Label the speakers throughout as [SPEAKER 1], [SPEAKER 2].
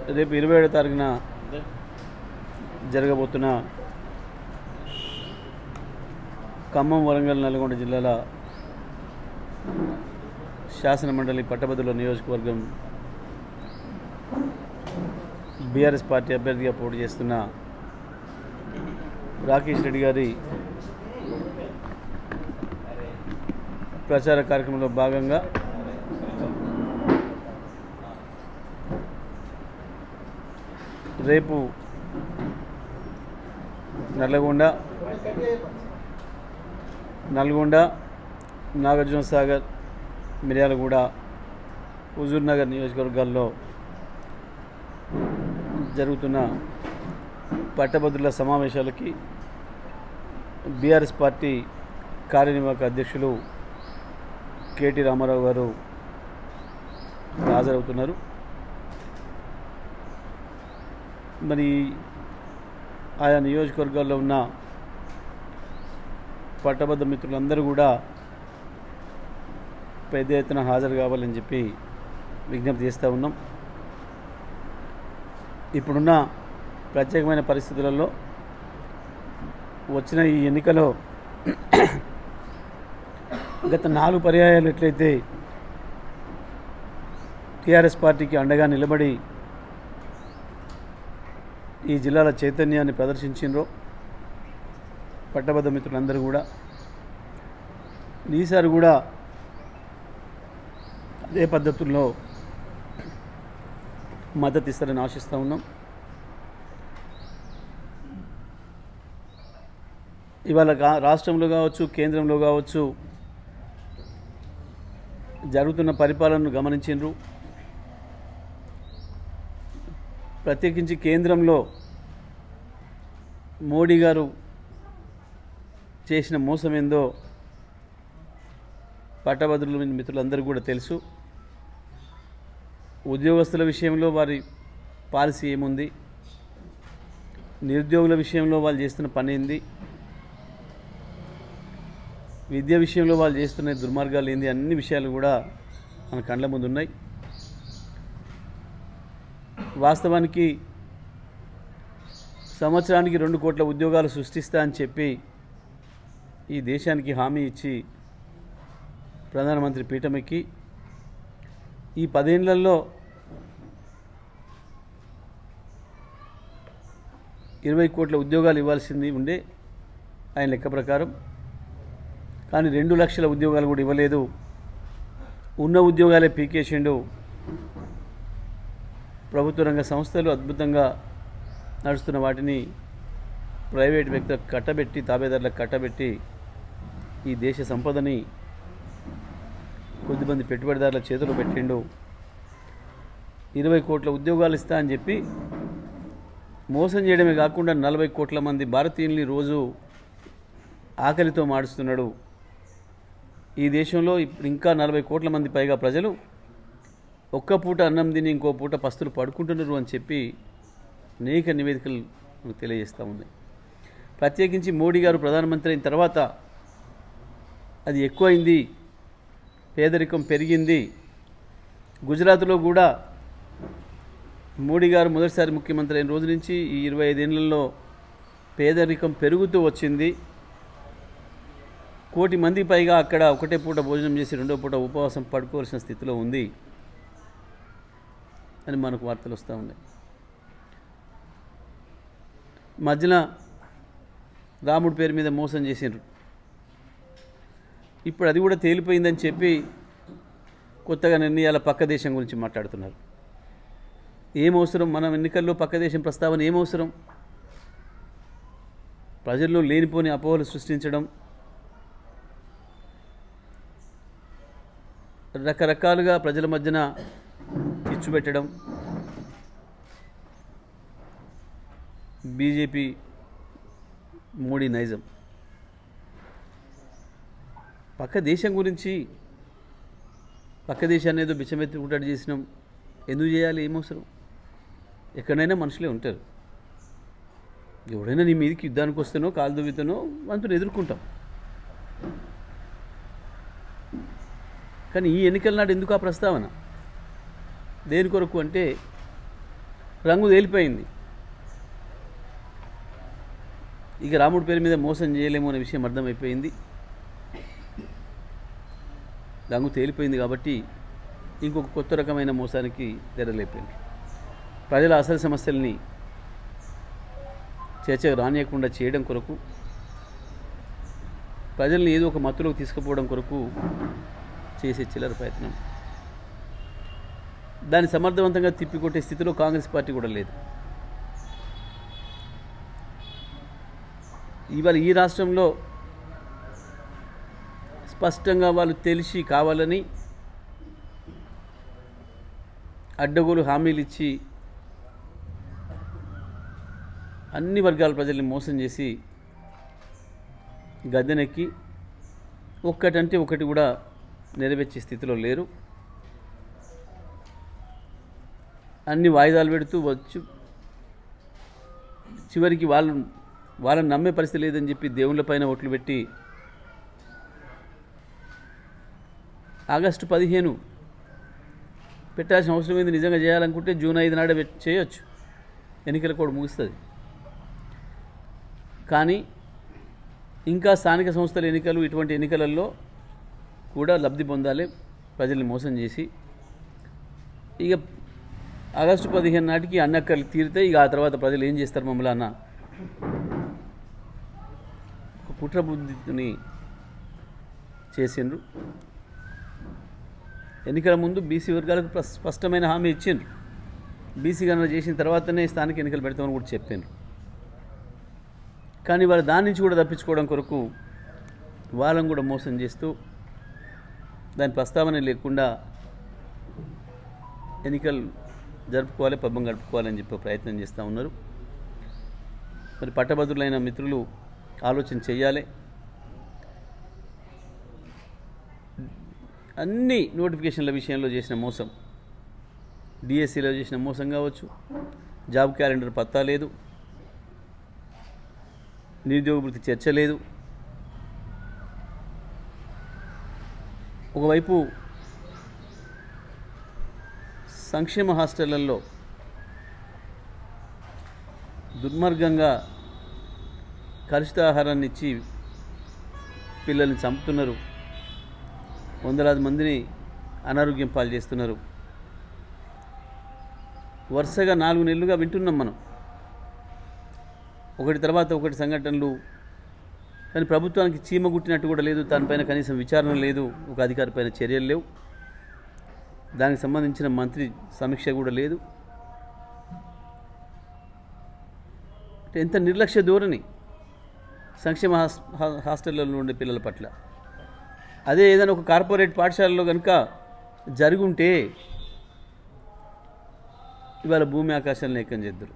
[SPEAKER 1] రేపు 27వ తారీఖున జరగబోతున్న ఖమ్మం, వరంగల్, నల్గొండ జిల్లాల శాసనమండలి పట్టభద్రుల నియోజకవర్గం బీఆర్ఎస్ పార్టీ అభ్యర్థిగా పోటీ చేస్తున్న రాకేష్ రెడ్డి గారి ప్రచార కార్యక్రమంలో భాగంగా రేపు నల్గొండ, నాగార్జునసాగర్, మిర్యాలగూడ, హుజూర్నగర్ నియోజకవర్గాల్లో జరుగుతున్న పట్టభద్రుల సమావేశాలకి బీఆర్ఎస్ పార్టీ కార్యనిర్వాహక అధ్యక్షులు కేటీ రామారావు గారు హాజరవుతున్నారు. మరి ఆయా నియోజకవర్గాల్లో ఉన్న పట్టభద్ర మిత్రులందరూ కూడా పెద్ద ఎత్తున హాజరు కావాలని చెప్పి విజ్ఞప్తి చేస్తూ ఉన్నాం. ఇప్పుడున్న ప్రత్యేకమైన పరిస్థితులలో వచ్చిన ఈ ఎన్నికలో గత 4 పర్యాయాలు ఎట్లయితే టీఆర్ఎస్ పార్టీకి అండగా నిలబడి ఈ జిల్లాల చైతన్యాన్ని ప్రదర్శించినరో పట్టభద్ర మిత్రులందరూ కూడా ఈసారి కూడా అదే పద్ధతుల్లో మద్దతు ఇస్తారని ఆశిస్తూ ఉన్నాం. ఇవాళ రాష్ట్రంలో కావచ్చు, కేంద్రంలో కావచ్చు జరుగుతున్న పరిపాలనను గమనించారు. ప్రత్యేకించి కేంద్రంలో మోడీ గారు చేసిన మోసం ఏందో పట్టభద్రుల మిత్రులందరూ కూడా తెలుసు. ఉద్యోగస్తుల విషయంలో వారి పాలసీ ఏముంది, నిరుద్యోగుల విషయంలో వాళ్ళు చేస్తున్న పని ఏంది, విద్య విషయంలో వాళ్ళు చేస్తున్న దుర్మార్గాలు ఏంది, అన్ని విషయాలు కూడా మన కళ్ళ ముందు ఉన్నాయి. వాస్తవానికి సంవత్సరానికి 2 కోట్ల ఉద్యోగాలు సృష్టిస్తా అని చెప్పి ఈ దేశానికి హామీ ఇచ్చి ప్రధానమంత్రి పీఠమెక్కి ఈ 10 ఏళ్లలో 20 కోట్ల ఉద్యోగాలు ఇవ్వాల్సింది ఉండే ఆయన లెక్క ప్రకారం. కానీ 2 లక్షల ఉద్యోగాలు కూడా ఇవ్వలేదు. ఉన్న ఉద్యోగాలే పీకేసిండు. ప్రభుత్వ రంగ సంస్థలు అద్భుతంగా నడుస్తున్న వాటిని ప్రైవేట్ వ్యక్తులకు కట్టబెట్టి, తాబేదారులకు కట్టబెట్టి ఈ దేశ సంపదని కొద్దిమంది పెట్టుబడిదారుల చేతులు పెట్టిండు. 20 కోట్ల ఉద్యోగాలు ఇస్తా అని చెప్పి మోసం చేయడమే కాకుండా 40 కోట్ల మంది భారతీయుల్ని రోజు ఆకలితో మాడుస్తున్నాడు. ఈ దేశంలో ఇప్పుడు ఇంకా 40 కోట్ల మంది పైగా ప్రజలు ఒక్క పూట అన్నం తిని ఇంకో పూట పస్తులు పడుకుంటున్నారు అని చెప్పి అనేక నివేదికలు తెలియజేస్తూ ఉన్నాయి. ప్రత్యేకించి మోడీ గారు ప్రధానమంత్రి అయిన తర్వాత అది ఎక్కువైంది, పేదరికం పెరిగింది. గుజరాత్లో కూడా మోడీ గారు మొదటిసారి ముఖ్యమంత్రి అయిన రోజు నుంచి ఈ 25 ఏళ్లలో పేదరికం పెరుగుతూ వచ్చింది. 1 కోటి మందికి పైగా అక్కడ ఒకటే పూట భోజనం చేసి రెండో పూట ఉపవాసం పడుకోవాల్సిన స్థితిలో ఉంది అని మనకు వార్తలు వస్తూ ఉన్నాయి. మధ్యన రాముడి పేరు మీద మోసం చేసిండ్రు. ఇప్పుడు అది కూడా తేలిపోయిందని చెప్పి కొత్తగా నిర్ణయాల పక్క దేశం గురించి మాట్లాడుతున్నారు. ఏం అవసరం? మనం ఎన్నికల్లో పక్క దేశం ప్రస్తావన ఏమవసరం? ప్రజల్లో లేనిపోని అపోహలు సృష్టించడం, రకరకాలుగా ప్రజల మధ్యన చిచ్చు పెట్టడం బీజేపీ మోడీ నైజం. పక్క దేశం గురించి, పక్క దేశాన్ని ఏదో బిచ్చమెత్తి ఉంటాడు చేసినాం, ఎందుకు చేయాలి? ఏమవసరం? ఎక్కడైనా మనుషులే ఉంటారు. ఎవడైనా నీ మీదకి యుద్ధానికి వస్తేనో కాలు దువ్వితేనో వంతుని ఎదుర్కొంటాం. కానీ ఈ ఎన్నికల నాడు ఎందుకు ఆ ప్రస్తావన? దేని కొరకు అంటే రంగు తేలిపోయింది. ఇక రాముడి పేరు మీద మోసం చేయలేము అనే విషయం అర్థమైపోయింది. రంగు తేలిపోయింది కాబట్టి ఇంకొక కొత్త రకమైన మోసానికి తెరలేపోయింది. ప్రజల అసలు సమస్యల్ని చర్చకు రానియకుండా చేయడం కొరకు, ప్రజల్ని ఏదో ఒక మత్తులోకి తీసుకుపోవడం కొరకు చేసే చిల్లర ప్రయత్నం. దాన్ని సమర్థవంతంగా తిప్పికొట్టే స్థితిలో కాంగ్రెస్ పార్టీ కూడా లేదు. ఇవాళ ఈ రాష్ట్రంలో స్పష్టంగా వాళ్ళు తెలిసి కావాలని అడ్డగోలు హామీలు ఇచ్చి అన్ని వర్గాల ప్రజల్ని మోసం చేసి గద్దెనెక్కి ఒక్కటంటే ఒకటి కూడా నెరవేర్చే స్థితిలో లేరు. అన్ని వాయిదాలు పెడుతూ వచ్చు చివరికి వాళ్ళని నమ్మే పరిస్థితి లేదని చెప్పి దేవుళ్ళపైన ఓట్లు పెట్టి ఆగస్టు 15 పెట్టాల్సిన అవసరం ఏంది? నిజంగా చేయాలనుకుంటే జూన్ 5 నాడే చేయొచ్చు, ఎన్నికల కోడ్ ముగుస్తుంది. కానీ ఇంకా స్థానిక సంస్థల ఎన్నికలు, ఇటువంటి ఎన్నికలలో కూడా లబ్ధి పొందాలి ప్రజల్ని మోసం చేసి. ఇక ఆగస్టు 15 నాటికి అన్నక్కలు తీరితే ఇక ఆ తర్వాత ప్రజలు ఏం చేస్తారు మమ్మల్ని అన్న ఒక కుట్ర బుద్ధిని చేసిండ్రు. ఎన్నికల ముందు బీసీ వర్గాలకు స్పష్టమైన హామీ ఇచ్చిండ్రు. బీసీ గణన చేసిన తర్వాతనే స్థానిక ఎన్నికలు పెడతామని కూడా చెప్పారు. కానీ వాళ్ళు దాని నుంచి కూడా తప్పించుకోవడం కొరకు వాళ్ళని కూడా మోసం చేస్తూ దాని ప్రస్తావన లేకుండా ఎన్నికలు జరుపుకోవాలి, పబ్బం గడుపుకోవాలని చెప్పి ప్రయత్నం చేస్తూ ఉన్నారు. మరి పట్టభద్రులైన మిత్రులు ఆలోచన చేయాలి. అన్ని నోటిఫికేషన్ల విషయంలో చేసిన మోసం, డిఎస్సిలో చేసిన మోసం కావచ్చు, జాబ్ క్యాలెండర్ పత్తా లేదు, నిరుద్యోగ వృత్తి చర్చ లేదు. ఒకవైపు సంక్షేమ హాస్టళ్లలో దుర్మార్గంగా కలుషిత ఆహారాన్ని ఇచ్చి పిల్లల్ని చంపుతున్నారు, వందలాది మందిని అనారోగ్యం పాలు చేస్తున్నారు. వరుసగా 4 నెలలుగా వింటున్నాం మనం, ఒకటి తర్వాత ఒకటి సంఘటనలు. కానీ ప్రభుత్వానికి చీమ గుట్టినట్టు కూడా లేదు, దానిపైన కనీసం విచారణ లేదు, ఒక అధికారి పైన చర్యలు లేవు, దానికి సంబంధించిన మంత్రి సమీక్ష కూడా లేదు. ఎంత నిర్లక్ష్య ధోరణి సంక్షేమ హాస్టళ్లలో ఉండే పిల్లల పట్ల. అదే ఏదైనా ఒక కార్పొరేట్ పాఠశాలలో కనుక జరుగుంటే ఇవాళ భూమి ఆకాశాలను ఏకం చేద్దరు.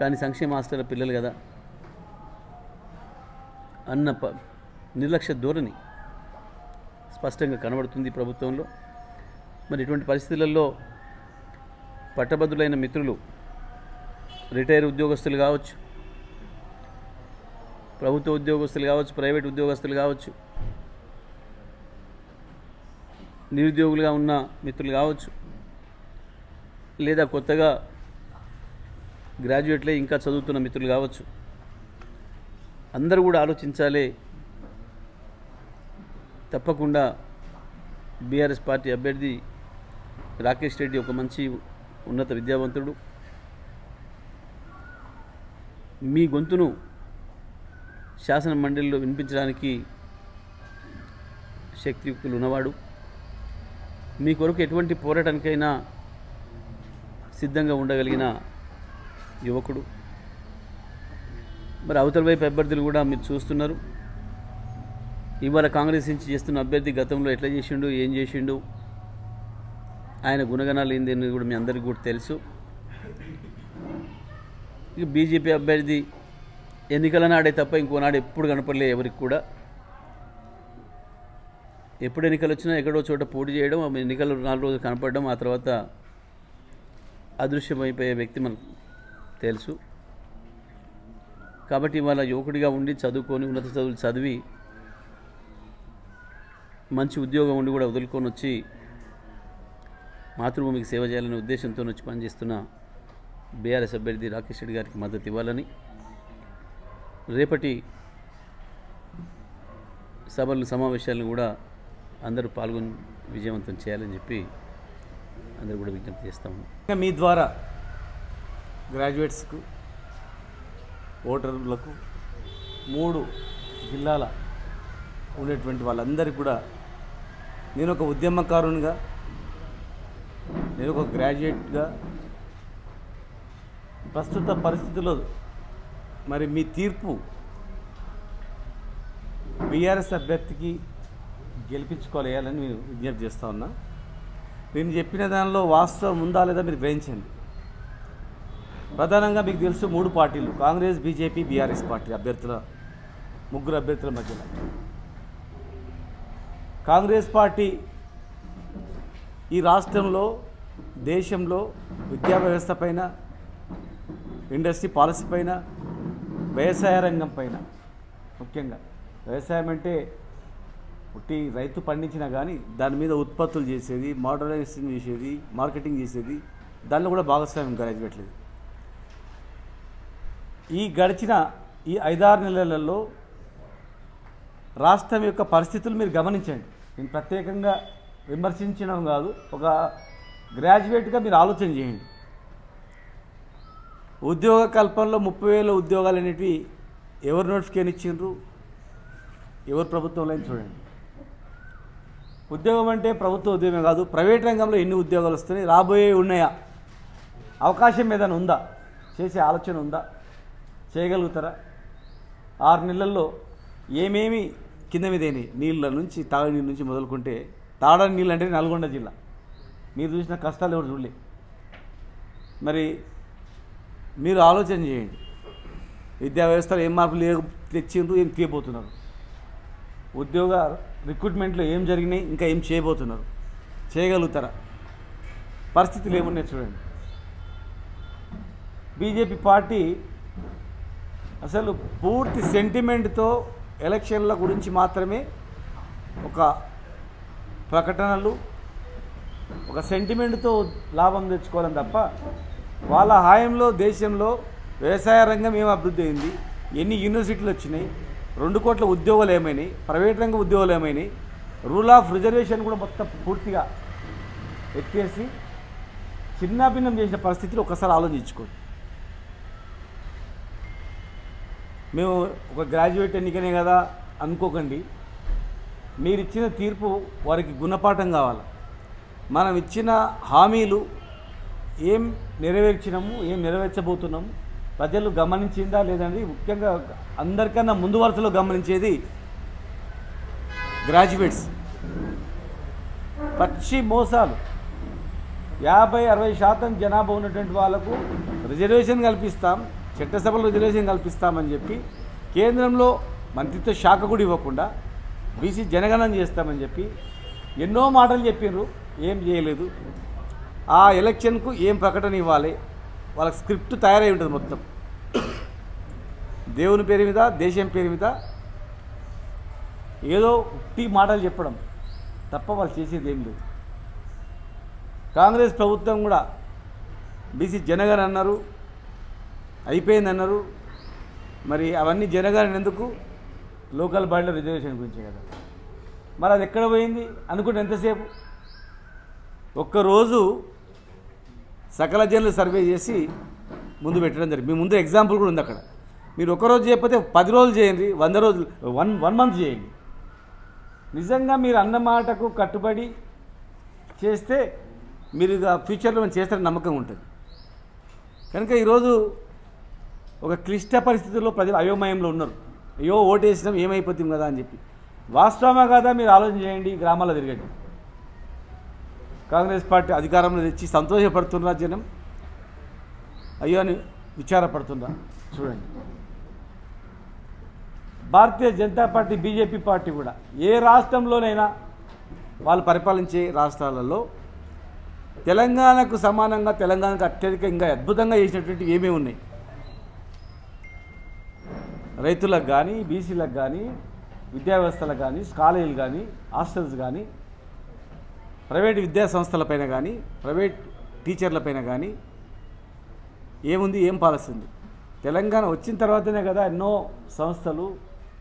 [SPEAKER 1] కానీ సంక్షేమ హాస్టల్ పిల్లలు కదా అన్న నిర్లక్ష్య ధోరణి స్పష్టంగా కనబడుతుంది ప్రభుత్వంలో. మరి ఇటువంటి పరిస్థితులలో పట్టభద్రులైన మిత్రులు, రిటైర్ ఉద్యోగస్తులు కావచ్చు, ప్రభుత్వ ఉద్యోగస్తులు కావచ్చు, ప్రైవేట్ ఉద్యోగస్తులు కావచ్చు, నిరుద్యోగులుగా ఉన్న మిత్రులు కావచ్చు, లేదా కొత్తగా గ్రాడ్యుయేట్లే ఇంకా చదువుతున్న మిత్రులు కావచ్చు, అందరూ కూడా ఆలోచించాలి. తప్పకుండా బీఆర్ఎస్ పార్టీ అభ్యర్థి రాకేష్ రెడ్డి ఒక మంచి ఉన్నత విద్యావంతుడు. మీ గొంతును శాసన మండలిలో వినిపించడానికి శక్తియుక్తులు ఉన్నవాడు. మీ కొరకు ఎటువంటి పోరాటానికైనా సిద్ధంగా ఉండగలిగిన యువకుడు. మరి అవతల వైపు అభ్యర్థులు కూడా మీరు చూస్తున్నారు. ఇవాళ కాంగ్రెస్ నుంచి చేస్తున్న అభ్యర్థి గతంలో ఎట్లా చేసిండు, ఏం చేసిండు, ఆయన గుణగణాలు ఏంది అనేది కూడా మీ అందరికీ కూడా తెలుసు. ఇక బీజేపీ అభ్యర్థి ఎన్నికల నాడే తప్ప ఇంకోనాడు ఎప్పుడు కనపడలే ఎవరికి కూడా. ఎప్పుడు ఎన్నికలు వచ్చినా ఎక్కడో చోట పోటీ చేయడం, ఎన్నికలు 4 రోజులు కనపడడం, ఆ తర్వాత అదృశ్యమైపోయే వ్యక్తి మనకు తెలుసు. కాబట్టి ఇవాళ యువకుడిగా ఉండి చదువుకొని ఉన్నత చదువులు చదివి మంచి ఉద్యోగం ఉండి కూడా వదులుకొని వచ్చి మాతృభూమికి సేవ చేయాలనే ఉద్దేశంతో వచ్చి పనిచేస్తున్న బీఆర్ఎస్ అభ్యర్థి రాకేష్ రెడ్డి గారికి మద్దతు ఇవ్వాలని, రేపటి సభలు సమావేశాలను కూడా అందరూ పాల్గొని విజయవంతం చేయాలని చెప్పి అందరూ కూడా విజ్ఞప్తి చేస్తాము.
[SPEAKER 2] మీ ద్వారా గ్రాడ్యుయేట్స్కు, ఓటర్లకు, 3 జిల్లాల ఉండేటువంటి వాళ్ళందరికీ కూడా నేను ఒక ఉద్యమకారునిగా, నేను ఒక గ్రాడ్యుయేట్గా ప్రస్తుత పరిస్థితుల్లో మరి మీ తీర్పు బీఆర్ఎస్ అభ్యర్థికి గెలిపించుకోవాలని నేను విజ్ఞప్తి చేస్తూ ఉన్నా. నేను చెప్పిన దానిలో వాస్తవం ఉందా లేదా మీరు గ్రహించండి. ప్రధానంగా మీకు తెలుసు 3 పార్టీలు, కాంగ్రెస్, బీజేపీ, బీఆర్ఎస్ పార్టీ ముగ్గురు అభ్యర్థుల మధ్యలో కాంగ్రెస్ పార్టీ ఈ రాష్ట్రంలో, దేశంలో విద్యా వ్యవస్థ పైన, ఇండస్ట్రీ పాలసీ పైన, వ్యవసాయ రంగం పైన, ముఖ్యంగా వ్యవసాయం అంటే పుట్టి రైతు పండించినా కానీ దాని మీద ఉత్పత్తులు చేసేది, మోడరైజేషన్ చేసేది, మార్కెటింగ్ చేసేది, దానిలో కూడా భాగస్వామ్యం గ్రాడ్యుయేట్లేదు. ఈ గడిచిన ఈ 5-6 నెలలలో రాష్ట్రం యొక్క పరిస్థితులు మీరు గమనించండి. నేను ప్రత్యేకంగా విమర్శించడం కాదు, ఒక గ్రాడ్యుయేట్గా మీరు ఆలోచన చేయండి. ఉద్యోగ కల్పనలో 30,000 ఉద్యోగాలు అనేటివి ఎవరు నోటిఫికేషన్ ఇచ్చిండ్రు, ఎవరు ప్రభుత్వంలో చూడండి. ఉద్యోగం అంటే ప్రభుత్వ ఉద్యోగమే కాదు, ప్రైవేట్ రంగంలో ఎన్ని ఉద్యోగాలు వస్తున్నాయి, రాబోయే ఉన్నాయా, అవకాశం ఏదైనా ఉందా, చేసే ఆలోచన ఉందా, చేయగలుగుతారా? 6 నెలల్లో ఏమేమి కింద మీదైనాయి, నీళ్ళ నుంచి, తాగునీళ్ళ నుంచి మొదలుకుంటే, తాగడానికి నీళ్ళు అంటే నల్గొండ జిల్లా, మీరు చూసిన కష్టాలు ఎవరు చూడలే. మరి మీరు ఆలోచన చేయండి, విద్యా వ్యవస్థలో ఏం మార్పులు తెచ్చిండ్రు, ఏం తీయబోతున్నారు, ఉద్యోగ రిక్రూట్మెంట్లో ఏం జరిగినాయి, ఇంకా ఏం చేయబోతున్నారు, చేయగలుగుతారా? పరిస్థితులు ఏమున్నాయి చూడండి. బీజేపీ పార్టీ అసలు పూర్తి సెంటిమెంట్తో ఎలక్షన్ల గురించి మాత్రమే ఒక ప్రకటనలు, ఒక సెంటిమెంట్తో లాభం తెచ్చుకోవాలని తప్ప, వాళ్ళ హాయంలో దేశంలో వ్యవసాయ రంగం ఏం అభివృద్ధి అయింది, ఎన్ని యూనివర్సిటీలు వచ్చినాయి, 2 కోట్ల ఉద్యోగాలు ఏమైనాయి, ప్రైవేట్ రంగ ఉద్యోగాలు ఏమైనాయి, రూల్ ఆఫ్ రిజర్వేషన్ కూడా మొత్తం పూర్తిగా ఎత్తేసి చిన్నాభిన్నం చేసిన పరిస్థితులు ఒకసారి ఆలోచించుకోండి. మేము ఒక గ్రాడ్యుయేట్ ఎన్నికనే కదా అనుకోకండి. మీరు ఇచ్చిన తీర్పు వారికి గుణపాఠం కావాలి. మనం ఇచ్చిన హామీలు ఏం నెరవేర్చినాము, ఏం నెరవేర్చబోతున్నాము, ప్రజలు గమనించిందా లేదండి. ముఖ్యంగా అందరికన్నా ముందు వరుసలో గమనించేది గ్రాడ్యుయేట్స్. పచ్చి మోసాలు, 50-60% జనాభా ఉన్నటువంటి వాళ్ళకు రిజర్వేషన్ కల్పిస్తాం, చట్టసభలో రిజర్వేషన్ కల్పిస్తామని చెప్పి కేంద్రంలో మంత్రిత్వ శాఖ కూడా ఇవ్వకుండా బీసీ జనగణన చేస్తామని చెప్పి ఎన్నో మాటలు చెప్పినారు, ఏం చేయలేదు. ఆ ఎలక్షన్కు ఏం ప్రకటన ఇవ్వాలి, వాళ్ళకి స్క్రిప్ట్ తయారై ఉంటుంది మొత్తం. దేవుని పేరు మీద, దేశం పేరు మీద ఏదో ఉట్టి మాటలు చెప్పడం తప్ప వాళ్ళు చేసేది ఏం లేదు. కాంగ్రెస్ ప్రభుత్వం కూడా బీసీ జనగణన అన్నారు, అయిపోయిందన్నారు. మరి అవన్నీ జనగణన ఎందుకు? లోకల్ బాడీలో రిజర్వేషన్ గురించే కదా. మరి అది ఎక్కడ పోయింది అనుకుంటే ఎంతసేపు? ఒక్కరోజు సకల జనులు సర్వే చేసి ముందు పెట్టడం జరిగింది. మీ ముందు ఎగ్జాంపుల్ కూడా ఉంది అక్కడ. మీరు ఒక్కరోజు చేయకపోతే 10 రోజులు చేయండి, 100 రోజులు, 1 మంత్ చేయండి. నిజంగా మీరు అన్న మాటకు కట్టుబడి చేస్తే మీరు ఫ్యూచర్లో మనం చేస్తారని నమ్మకం ఉంటుంది. కనుక ఈరోజు ఒక క్లిష్ట పరిస్థితుల్లో ప్రజలు అయోమయంలో ఉన్నారు. అయ్యో ఓటేసినాం ఏమైపోతుంది కదా అని చెప్పి. వాస్తవమా కదా మీరు ఆలోచన చేయండి, గ్రామాల్లో తిరగండి. కాంగ్రెస్ పార్టీ అధికారంలో తెచ్చి సంతోషపడుతున్నా జనం, అయ్యో అని విచారపడుతుందా చూడండి. Bharatiya Janata party, BJP party కూడా ఏ రాష్ట్రంలోనైనా వాళ్ళు పరిపాలించే రాష్ట్రాలలో తెలంగాణకు సమానంగా, తెలంగాణకు అత్యధికంగా అద్భుతంగా చేసినటువంటి ఏమేమి ఉన్నాయి? రైతులకు కానీ, బీసీలకు కానీ, విద్యా వ్యవస్థలకు కానీ, కాలేజీలు కానీ, హాస్టల్స్ కానీ ప్రైవేట్ విద్యా సంస్థలపైన కానీ ప్రైవేట్ టీచర్లపైన కానీ ఏముంది, ఏం పాలసీ ఉంది? తెలంగాణ వచ్చిన తర్వాతనే కదా ఎన్నో సంస్థలు,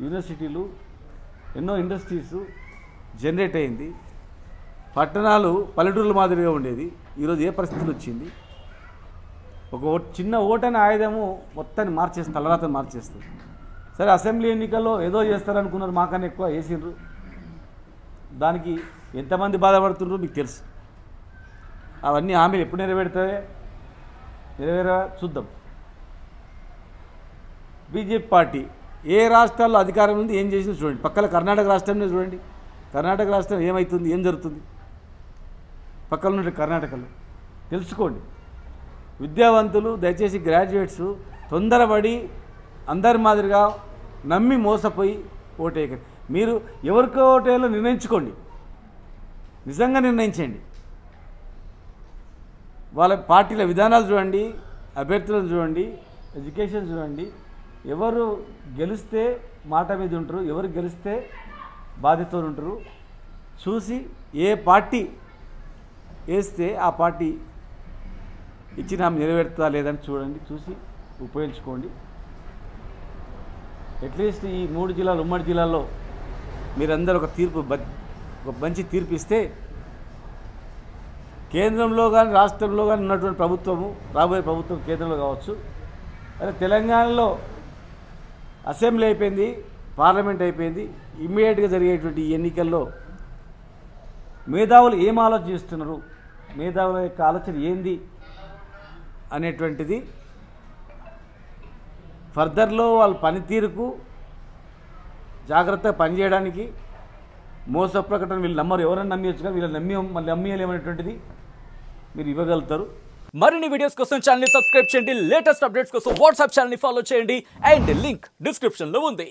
[SPEAKER 2] యూనివర్సిటీలు, ఎన్నో ఇండస్ట్రీస్ జనరేట్ అయింది. పట్టణాలు పల్లెటూరుల మాదిరిగా ఉండేది. ఈరోజు ఏ పరిస్థితులు వచ్చింది? ఒక చిన్న ఓటని ఆయుధము మొత్తాన్ని మార్చేస్తుంది, తలరాతను మార్చేస్తుంది. సరే, అసెంబ్లీ ఎన్నికల్లో ఏదో చేస్తారనుకున్నారు, మాకన్నా ఎక్కువ వేసిండ్రు. దానికి ఎంతమంది బాధపడుతుండ్రో మీకు తెలుసు. అవన్నీ హామీలు ఎప్పుడు నెరవేరా చూద్దాం. బీజేపీ పార్టీ ఏ రాష్ట్రాల్లో అధికారం ఉంది, ఏం చేసిందో చూడండి. పక్కన కర్ణాటక రాష్ట్రంలో చూడండి. కర్ణాటక రాష్ట్రం ఏమవుతుంది, ఏం జరుగుతుంది పక్కన ఉన్న కర్ణాటకలో తెలుసుకోండి. విద్యావంతులు దయచేసి గ్రాడ్యుయేట్స్ తొందరపడి అందరి మాదిరిగా నమ్మి మోసపోయి ఓటేయకండి. మీరు ఎవరికో ఓటేయాలో నిర్ణయించుకోండి, నిజంగా నిర్ణయించండి. వాళ్ళ పార్టీల విధానాలు చూడండి, అభ్యర్థులను చూడండి, ఎడ్యుకేషన్ చూడండి. ఎవరు గెలిస్తే మాట మీద ఉంటారు, ఎవరు గెలిస్తే బాధ్యతతో ఉంటారు చూసి ఏ పార్టీ వేస్తే ఆ పార్టీ ఇచ్చిన హామీ నెరవేరుతుందా లేదని చూడండి, చూసి ఉపయోగించుకోండి. అట్లీస్ట్ ఈ 3 జిల్లాలు, ఉమ్మడి జిల్లాల్లో మీరందరూ ఒక మంచి తీర్పు ఇస్తే కేంద్రంలో కానీ రాష్ట్రంలో కానీ ఉన్నటువంటి ప్రభుత్వము, రాబోయే ప్రభుత్వం కేంద్రంలో కావచ్చు, అదే తెలంగాణలో అసెంబ్లీ అయిపోయింది, పార్లమెంట్ అయిపోయింది. ఇమ్మీడియట్గా జరిగేటువంటి ఈ ఎన్నికల్లో మేధావులు ఏం ఆలోచిస్తున్నారు, మేధావుల యొక్క ఆలోచన ఏంది అనేటువంటిది ఫర్దర్లో వాళ్ళ పనితీరుకు జాగ్రత్తగా పనిచేయడానికి మోస ప్రకటన వీళ్ళు నమ్మరు. ఎవరైనా నమ్మవచ్చు కానీ వీళ్ళు మళ్ళీ నమ్మలేమనేటువంటిది మీరు ఇవ్వగలుగుతారు.
[SPEAKER 3] మరిన్ని వీడియోస్ కోసం ఛానల్ ని సబ్స్క్రైబ్ చేయండి. లేటెస్ట్ అప్డేట్స్ కోసం వాట్సాప్ ఛానల్ ని ఫాలో చేయండి. అండ్ లింక్ డిస్క్రిప్షన్ లో ఉంది.